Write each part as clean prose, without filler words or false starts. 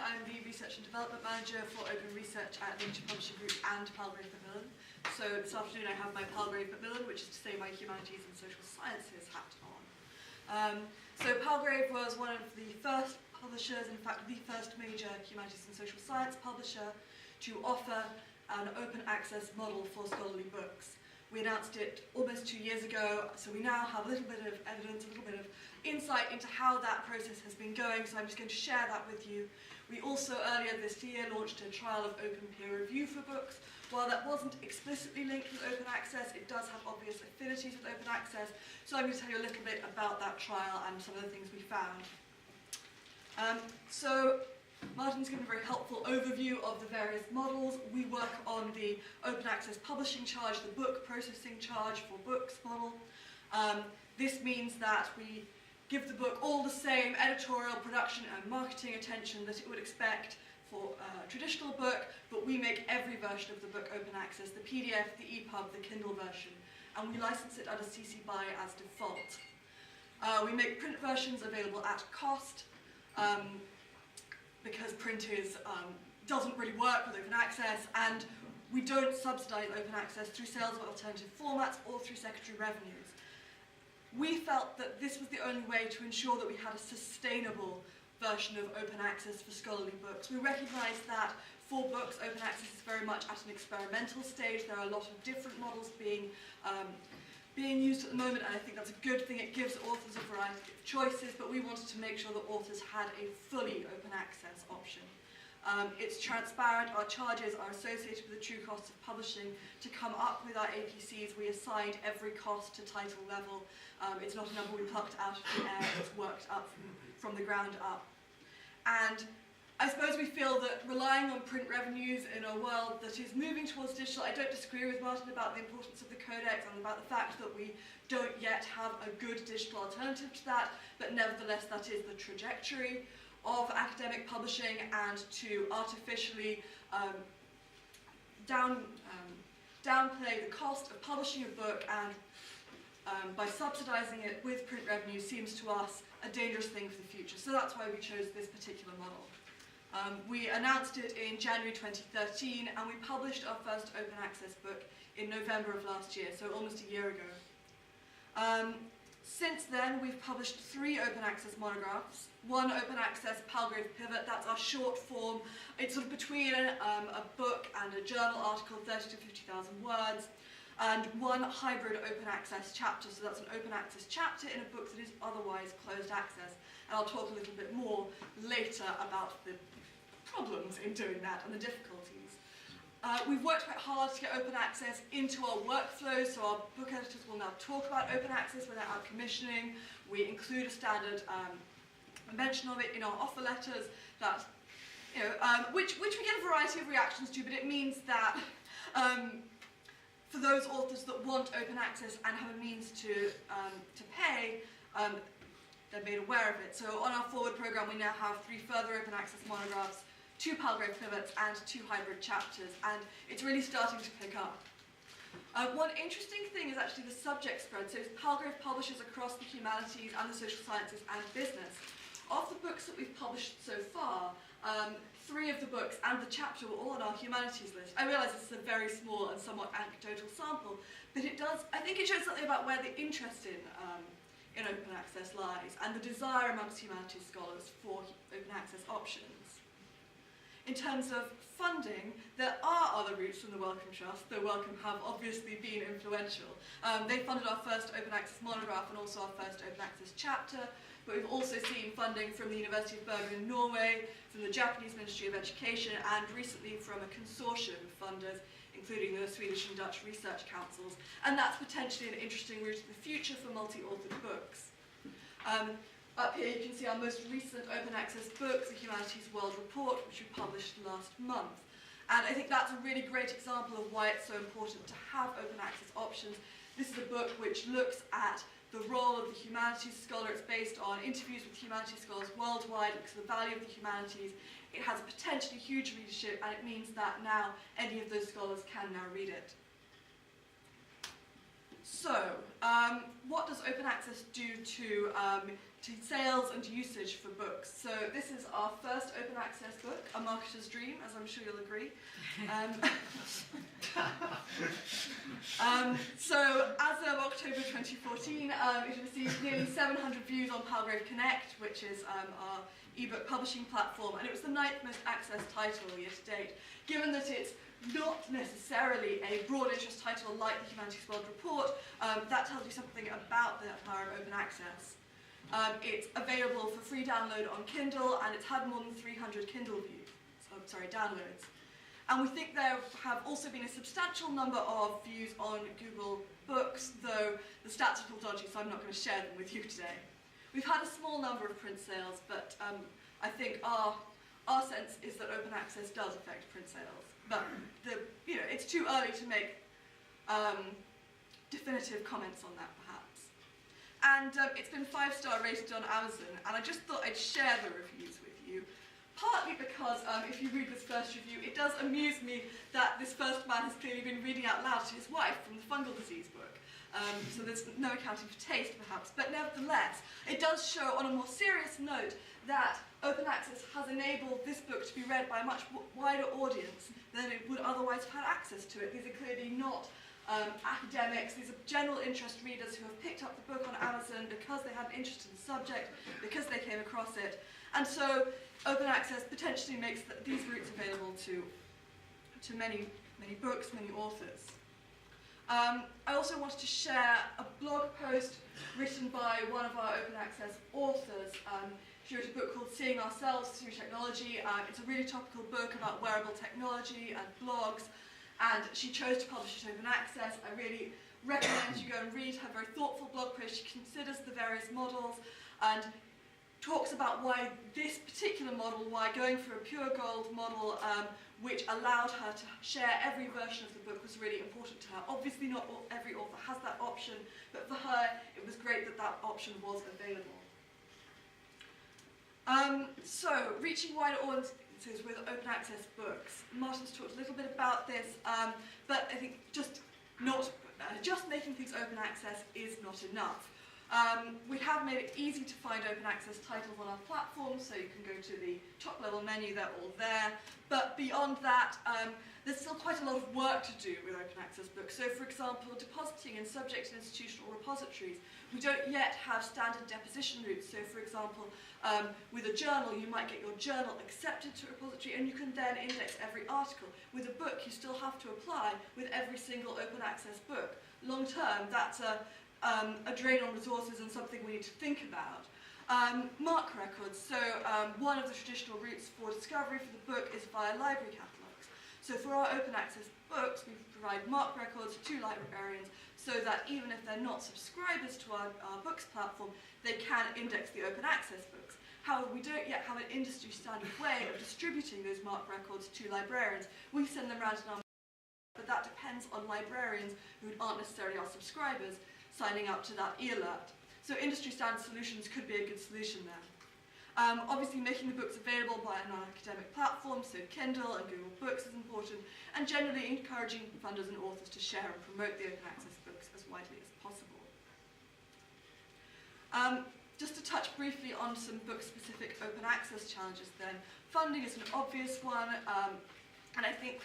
I'm the Research and Development Manager for Open Research at the Publishing Group and Palgrave Macmillan. So this afternoon I have my Palgrave Macmillan, which is to say my Humanities and Social Sciences hat on. So Palgrave was one of the first publishers, in fact the first major Humanities and Social Science publisher, to offer an open access model for scholarly books. We announced it almost 2 years ago, so we now have a little bit of evidence, a little bit of insight into how that process has been going, so I'm just going to share that with you. We also, earlier this year, launched a trial of open peer review for books. While that wasn't explicitly linked with open access, it does have obvious affinities with open access, so I'm going to tell you a little bit about that trial and some of the things we found. So Martin's given a very helpful overview of the various models. We work on the open access publishing charge, the book processing charge for books model. This means that we give the book all the same editorial, production and marketing attention that it would expect for a traditional book, but we make every version of the book open access, the PDF, the EPUB, the Kindle version, and we license it under CC BY as default. We make print versions available at cost, because print doesn't really work with open access, and we don't subsidise open access through sales of alternative formats or through secondary revenues. We felt that this was the only way to ensure that we had a sustainable version of open access for scholarly books. We recognise that for books, open access is very much at an experimental stage. There are a lot of different models being used at the moment, and I think that's a good thing. It gives authors a variety of choices, but we wanted to make sure that authors had a fully open access option. It's transparent, our charges are associated with the true costs of publishing. To come up with our APCs, we assigned every cost to title level. It's not a number we plucked out of the air, it's worked up from the ground up. And I suppose we feel that relying on print revenues in a world that is moving towards digital, I don't disagree with Martin about the importance of the codex and about the fact that we don't yet have a good digital alternative to that, but nevertheless that is the trajectory of academic publishing, and to artificially downplay the cost of publishing a book and by subsidising it with print revenue seems to us a dangerous thing for the future. So that's why we chose this particular model. We announced it in January 2013, and we published our first open access book in November of last year, so almost a year ago. Since then, we've published 3 open access monographs. One open access Palgrave Pivot, that's our short form. It's sort of between a book and a journal article, 30 to 50,000 words. And one hybrid open access chapter, so that's an open access chapter in a book that is otherwise closed access. And I'll talk a little bit more later about the problems in doing that and the difficulties. We've worked quite hard to get open access into our workflows, so our book editors will now talk about open access when they're out commissioning. We include a standard mention of it in our offer letters, that, which we get a variety of reactions to, but it means that for those authors that want open access and have a means to pay, they're made aware of it. So on our forward programme we now have 3 further open access monographs, 2 Palgrave Pivots and 2 hybrid chapters, and it's really starting to pick up. One interesting thing is actually the subject spread. So Palgrave publishes across the humanities and the social sciences and business. Of the books that we've published so far, 3 of the books and the chapter were all on our humanities list. I realise this is a very small and somewhat anecdotal sample, but I think it shows something about where the interest in open access lies, and the desire amongst humanities scholars for open access options. In terms of funding, there are other routes from the Wellcome Trust, though Wellcome have obviously been influential. They funded our first open access monograph and also our first open access chapter, but we've also seen funding from the University of Bergen in Norway, from the Japanese Ministry of Education, and recently from a consortium of funders, including the Swedish and Dutch research councils, and that's potentially an interesting route in the future for multi-authored books. Up here you can see our most recent open access book, the Humanities World Report, which we published last month. And I think that's a really great example of why it's so important to have open access options. This is a book which looks at the role of the humanities scholar. It's based on interviews with humanities scholars worldwide. It looks at the value of the humanities. It has potentially huge readership, and it means that now any of those scholars can now read it. So, what does open access do to to sales and usage for books. So this is our first open access book, A Marketer's Dream, as I'm sure you'll agree. So as of October 2014, it received nearly 700 views on Palgrave Connect, which is our ebook publishing platform, and it was the 9th most accessed title year to date. Given that it's not necessarily a broad interest title like the Humanities World Report, that tells you something about the power of open access. It's available for free download on Kindle, and it's had more than 300 Kindle downloads. And we think there have also been a substantial number of views on Google Books, though the stats are all dodgy, so I'm not going to share them with you today. We've had a small number of print sales, but I think our sense is that open access does affect print sales. But it's too early to make definitive comments on that, perhaps. And it's been 5-star rated on Amazon, and I just thought I'd share the reviews with you. Partly because if you read this first review, it does amuse me that this first man has clearly been reading out loud to his wife from the fungal disease book. So there's no accounting for taste, perhaps, but nevertheless, it does show on a more serious note that open access has enabled this book to be read by a much wider audience than it would otherwise have had access to it. These are clearly not academics, these are general interest readers who have picked up the book on Amazon because they had an interest in the subject, because they came across it. And so open access potentially makes these routes available to many books, many authors. I also wanted to share a blog post written by one of our open access authors. She wrote a book called Seeing Ourselves Through Technology. It's a really topical book about wearable technology and blogs, and she chose to publish it open access. I really recommend you go and read her very thoughtful blog post. She considers the various models and talks about why this particular model, why going for a pure gold model, which allowed her to share every version of the book, was really important to her. Obviously not every author has that option, but for her it was great that that option was available. So, reaching wider audiences with open access books. Martin's talked a little bit about this, but I think just making things open access is not enough. We have made it easy to find open access titles on our platform, so you can go to the top level menu, they're all there. But beyond that, there's still quite a lot of work to do with open access books. So for example, depositing in subject and institutional repositories, we don't yet have standard deposition routes. So for example, with a journal, you might get your journal accepted to a repository and you can then index every article. With a book, you still have to apply with every single open access book. Long term, that's a drain on resources and something we need to think about. Mark records. So one of the traditional routes for discovery for the book is via library catalogues. So for our open access books, we provide mark records to librarians so that even if they're not subscribers to our books platform, they can index the open access books. However, we don't yet have an industry standard way of distributing those mark records to librarians. We send them around in our but that depends on librarians who aren't necessarily our subscribers signing up to that e-alert. So industry standard solutions could be a good solution there. Obviously making the books available by a non-academic platform, so Kindle and Google Books is important, and generally encouraging funders and authors to share and promote the open access books as widely as possible. Just to touch briefly on some book-specific open access challenges then. Funding is an obvious one, and I think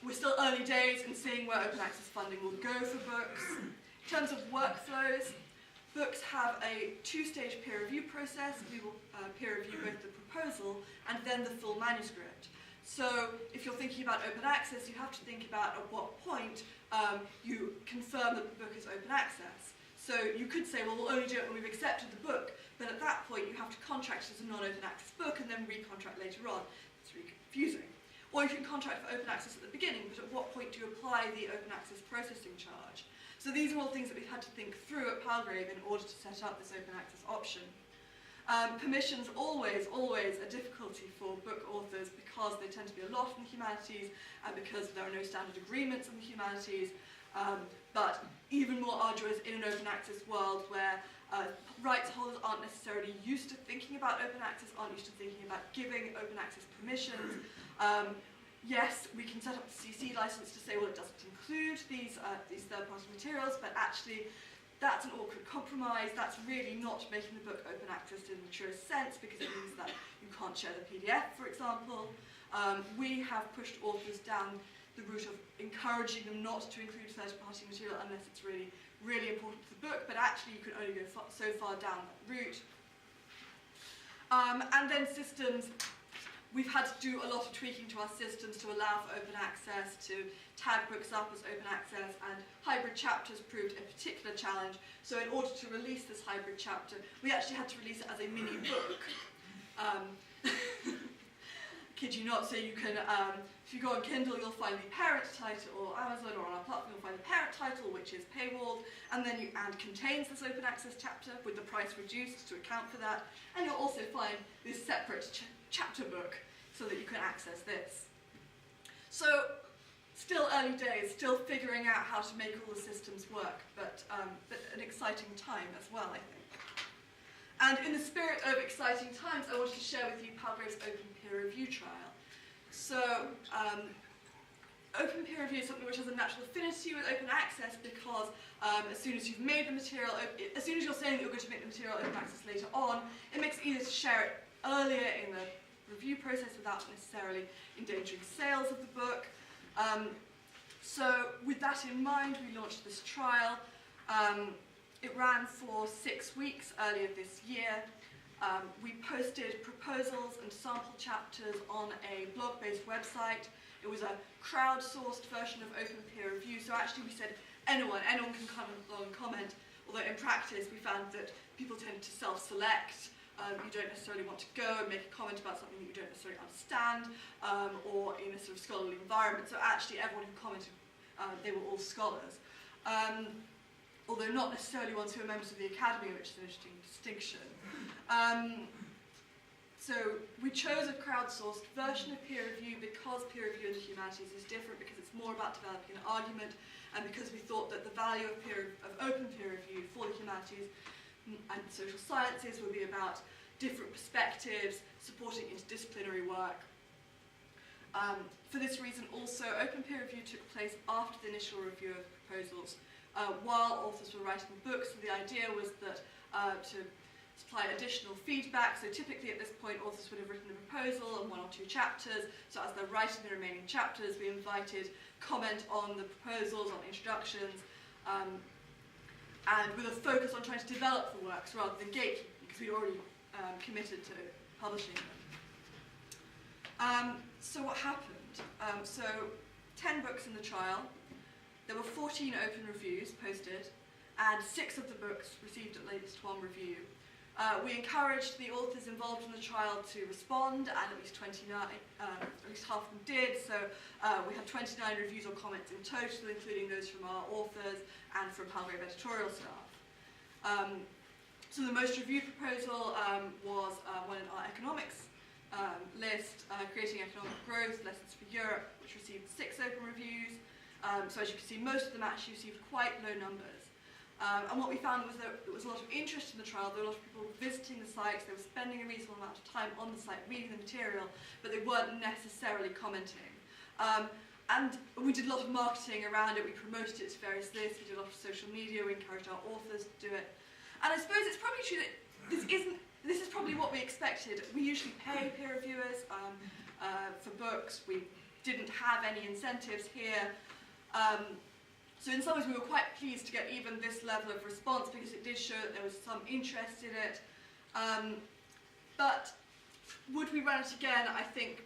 we're still early days in seeing where open access funding will go for books. In terms of workflows, books have a 2-stage peer review process. We will peer review both the proposal and then the full manuscript. So if you're thinking about open access, you have to think about at what point you confirm that the book is open access. So you could say, well, we'll only do it when we've accepted the book, but at that point you have to contract it as a non-open access book and then recontract later on. It's really confusing. Or you can contract for open access at the beginning, but at what point do you apply the open access processing charge? So these are all things that we've had to think through at Palgrave in order to set up this open access option. Permissions, always a difficulty for book authors because they tend to be a lot in the humanities and because there are no standard agreements in the humanities, but even more arduous in an open access world where rights holders aren't necessarily used to thinking about open access, aren't used to thinking about giving open access permissions. Yes, we can set up a CC license to say, well, it doesn't include these third-party materials, but actually That's an awkward compromise. That's really not making the book open access in the truest sense, because it means that you can't share the PDF, for example. We have pushed authors down the route of encouraging them not to include third-party material unless it's really, really important to the book, but actually you can only go so far down that route. And then systems. We've had to do a lot of tweaking to our systems to allow for open access, to tag books up as open access, and hybrid chapters proved a particular challenge. So in order to release this hybrid chapter, we actually had to release it as a mini book. Kid you not, so you can, if you go on Kindle, you'll find the parent title, or Amazon, or on our platform, you'll find the parent title, which is paywalled, and then contains this open access chapter with the price reduced to account for that. And you'll also find this separate chapter book so that you can access this. So, still early days, still figuring out how to make all the systems work, but an exciting time as well, I think. And in the spirit of exciting times, I wanted to share with you Palgrave's open peer review trial. So, open peer review is something which has a natural affinity with open access, because as soon as you've made the material, as soon as you're saying that you're going to make the material open access later on, it makes it easier to share it earlier in the review process without necessarily endangering sales of the book. So with that in mind, we launched this trial. It ran for 6 weeks earlier this year. We posted proposals and sample chapters on a blog-based website. It was a crowdsourced version of open peer review, so actually we said anyone can come along and comment, although in practice we found that people tend to self-select. You don't necessarily want to go and make a comment about something that you don't necessarily understand, or in a sort of scholarly environment. So actually everyone who commented, they were all scholars. Although not necessarily ones who are members of the Academy, which is an interesting distinction. So we chose a crowdsourced version of peer review because peer review in the humanities is different, because it's more about developing an argument, and because we thought that the value of open peer review for the humanities and social sciences would be about different perspectives, supporting interdisciplinary work. For this reason also, open peer review took place after the initial review of proposals, while authors were writing books. So the idea was that to supply additional feedback, so typically at this point authors would have written a proposal and 1 or 2 chapters, so as they're writing the remaining chapters we invited comment on the proposals, on introductions, and with a focus on trying to develop the works rather than gatekeeping, because we'd already committed to publishing them. So what happened? So 10 books in the trial. There were 14 open reviews posted, and 6 of the books received at least 1 review. We encouraged the authors involved in the trial to respond, and at least 29, at least half of them did. So we had 29 reviews or comments in total, including those from our authors and from Palgrave editorial staff. So the most reviewed proposal was one in our economics list, Creating Economic Growth, Lessons for Europe, which received 6 open reviews. So as you can see, most of them actually received quite low numbers. And what we found was that there was a lot of interest in the trial. There were a lot of people visiting the sites. They were spending a reasonable amount of time on the site reading the material, but they weren't necessarily commenting. And we did a lot of marketing around it. We promoted it to various lists. We did a lot of social media. We encouraged our authors to do it. And I suppose it's probably true that this is probably what we expected. We usually pay peer reviewers for books. We didn't have any incentives here. So in some ways we were quite pleased to get even this level of response, because it did show that there was some interest in it. But would we run it again? I think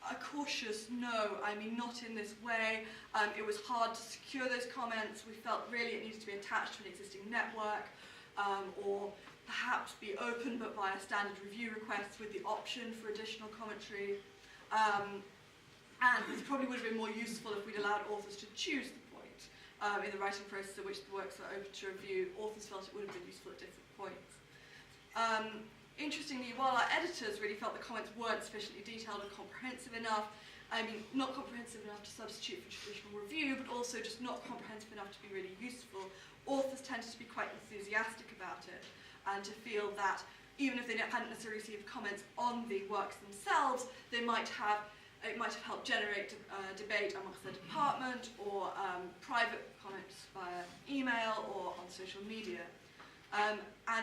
a cautious no. I mean, not in this way. It was hard to secure those comments. We felt really it needed to be attached to an existing network, or perhaps be open but via standard review requests with the option for additional commentary. And it probably would have been more useful if we'd allowed authors to choose the point in the writing process at which the works are open to review. Authors felt it would have been useful at different points. Interestingly, while our editors really felt the comments weren't sufficiently detailed and comprehensive enough, I mean, not comprehensive enough to substitute for traditional review, but also just not comprehensive enough to be really useful, authors tended to be quite enthusiastic about it, and to feel that even if they hadn't necessarily received comments on the works themselves, they might have It might have helped generate debate amongst the department, or private comments via email or on social media. And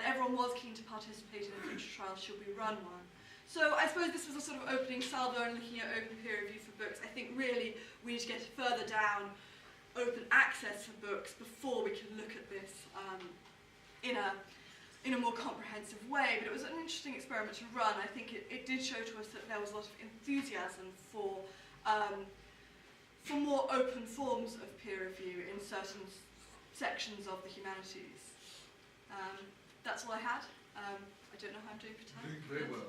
everyone was keen to participate in a future trial should we run one. So I suppose this was a sort of opening salvo and looking at open peer review for books. I think really we need to get further down open access for books before we can look at this in a more comprehensive way. But it was an interesting experiment to run. I think it did show to us that there was a lot of enthusiasm for more open forms of peer review in certain sections of the humanities. That's all I had. I don't know how I'm doing for time. Doing very well.